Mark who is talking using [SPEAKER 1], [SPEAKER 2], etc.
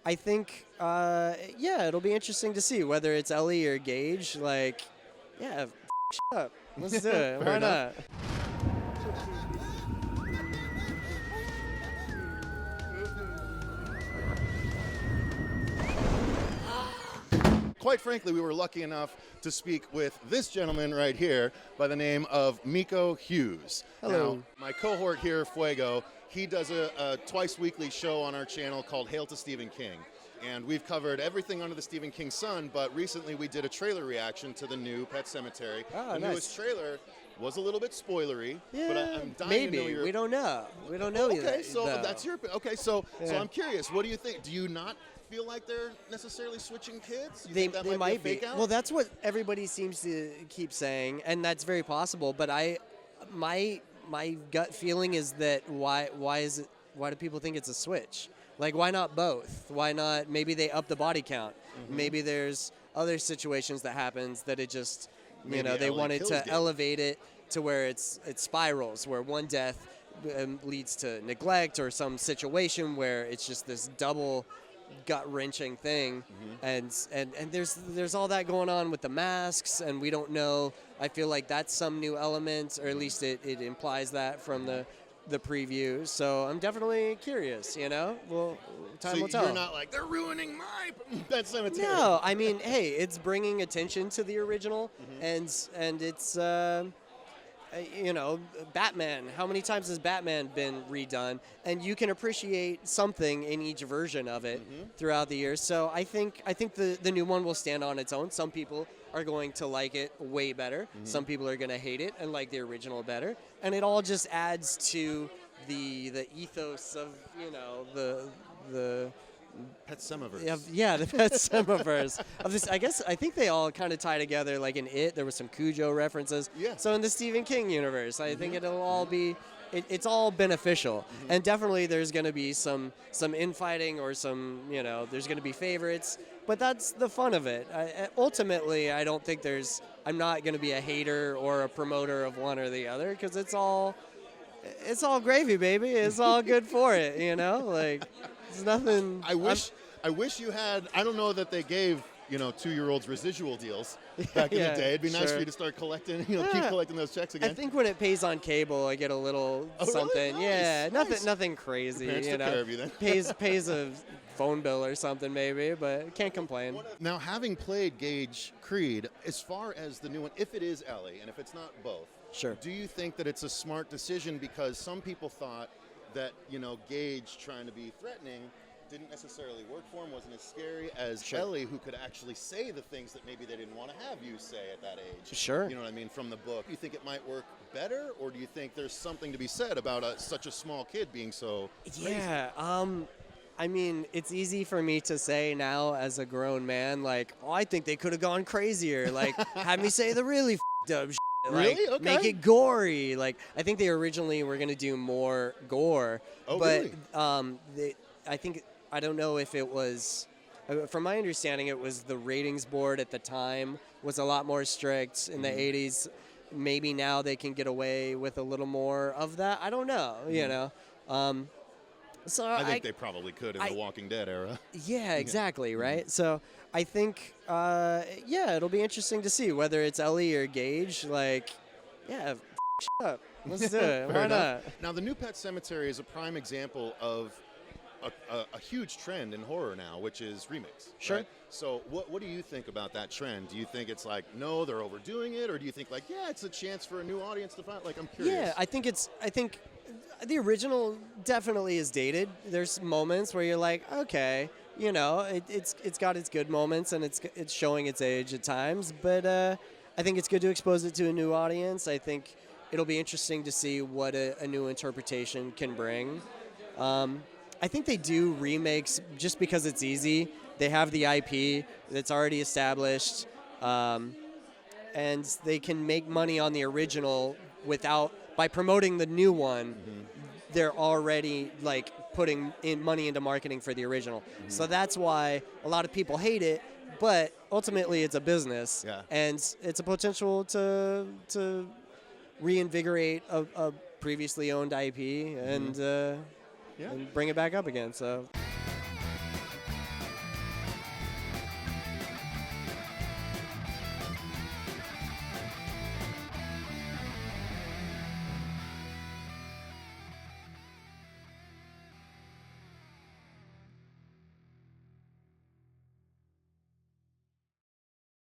[SPEAKER 1] I think, yeah, it'll be interesting to see whether it's Ellie or Gage. Like, yeah, shut up. Let's do it. Why not?
[SPEAKER 2] Quite frankly, we were lucky enough to speak with this gentleman right here by the name of Miko Hughes.
[SPEAKER 1] Hello.
[SPEAKER 2] Now, my cohort here, Fuego, he does a twice weekly show on our channel called Hail to Stephen King. And we've covered everything under the Stephen King sun, but recently we did a trailer reaction to the new Pet Sematary. The newest trailer was a little bit spoilery,
[SPEAKER 1] Yeah,
[SPEAKER 2] but I'm dying
[SPEAKER 1] maybe.
[SPEAKER 2] to know your...
[SPEAKER 1] We don't know. We don't know yet.
[SPEAKER 2] Okay, so
[SPEAKER 1] though.
[SPEAKER 2] that's your... Okay, so
[SPEAKER 1] Yeah.
[SPEAKER 2] I'm curious. What do you think? Do you not feel like they're necessarily switching kids? You
[SPEAKER 1] They
[SPEAKER 2] think that
[SPEAKER 1] might
[SPEAKER 2] be. A
[SPEAKER 1] be.
[SPEAKER 2] fake out?
[SPEAKER 1] Well, that's what everybody seems to keep saying, and that's very possible. But my gut feeling is that why do people think it's a switch? Like, why not both? Why not? Maybe they up the body count. Maybe there's other situations that happens that it just,
[SPEAKER 2] Maybe
[SPEAKER 1] they
[SPEAKER 2] Ellie
[SPEAKER 1] wanted
[SPEAKER 2] kills
[SPEAKER 1] to
[SPEAKER 2] Gage.
[SPEAKER 1] elevate it to where it spirals, where one death leads to neglect or some situation where it's just this double gut-wrenching thing, and there's all that going on with the masks, and we don't know. I feel like that's some new element, or at least it implies that from the preview. So I'm definitely curious. Well, time will tell.
[SPEAKER 2] You're not like, they're ruining my Pet Sematary.
[SPEAKER 1] No, I mean, hey, it's bringing attention to the original, and it's Batman. How many times has Batman been redone? And you can appreciate something in each version of it throughout the years. So I think the new one will stand on its own. Some people are going to like it way better. Some people are going to hate it and like the original better. And it all just adds to the ethos of the
[SPEAKER 2] Pet Semiverse.
[SPEAKER 1] Yeah, the Pet Semiverse of this. I think they all kind of tie together. Like in It, there was some Cujo references.
[SPEAKER 2] Yeah.
[SPEAKER 1] So in the Stephen King universe, I think it'll all be. It's all beneficial, and definitely there's going to be some infighting or some there's going to be favorites, but that's the fun of it. Ultimately, I don't think I'm not going to be a hater or a promoter of one or the other because it's all gravy, baby. It's all good for it, like. It's nothing.
[SPEAKER 2] I wish you had. I don't know that they gave 2-year-olds residual deals back in the day. It'd be nice for you to start collecting. Keep collecting those checks again.
[SPEAKER 1] I think when it pays on cable, I get a little something.
[SPEAKER 2] Really?
[SPEAKER 1] Yeah,
[SPEAKER 2] Nice.
[SPEAKER 1] nothing crazy.
[SPEAKER 2] Your parents took care of you then.
[SPEAKER 1] pays a phone bill or something maybe, but can't complain.
[SPEAKER 2] Now, having played Gage Creed, as far as the new one, if it is Ellie and if it's not both,
[SPEAKER 1] Sure.
[SPEAKER 2] do you think that it's a smart decision? Because some people thought that Gage trying to be threatening didn't necessarily work for him, wasn't as scary as Ellie, who could actually say the things that maybe they didn't want to have you say at that age.
[SPEAKER 1] Sure.
[SPEAKER 2] You know what I mean, from the book. Do you think it might work better, or do you think there's something to be said about such a small kid being so crazy?
[SPEAKER 1] Yeah, I mean, it's easy for me to say now as a grown man, like, I think they could have gone crazier. Like, have me say the really f***ed up shit. Like,
[SPEAKER 2] Really? Okay.
[SPEAKER 1] Make it gory. Like, I think they originally were going to do more gore.
[SPEAKER 2] Oh,
[SPEAKER 1] but,
[SPEAKER 2] really?
[SPEAKER 1] I don't know if it was, from my understanding, it was the ratings board at the time was a lot more strict in the 80s. Maybe now they can get away with a little more of that. I don't know, So
[SPEAKER 2] I think they probably could in the Walking Dead era.
[SPEAKER 1] Yeah, exactly, right? So I think, it'll be interesting to see whether it's Ellie or Gage. Like, yeah, shut up. Let's do it. Why not?
[SPEAKER 2] Now, the new Pet Sematary is a prime example of a huge trend in horror now, which is remakes.
[SPEAKER 1] Sure.
[SPEAKER 2] Right? So what do you think about that trend? Do you think it's like, no, they're overdoing it? Or do you think like, yeah, it's a chance for a new audience to find? Like, I'm curious.
[SPEAKER 1] Yeah, I think the original definitely is dated. There's moments where you're like, okay, it's got its good moments and it's showing its age at times, but I think it's good to expose it to a new audience. I think it'll be interesting to see what a new interpretation can bring. I think they do remakes just because it's easy. They have the IP that's already established, and they can make money on the original by promoting the new one. They're already like putting in money into marketing for the original. So that's why a lot of people hate it, but ultimately it's a business, and it's a potential to reinvigorate a previously owned IP and bring it back up again. So.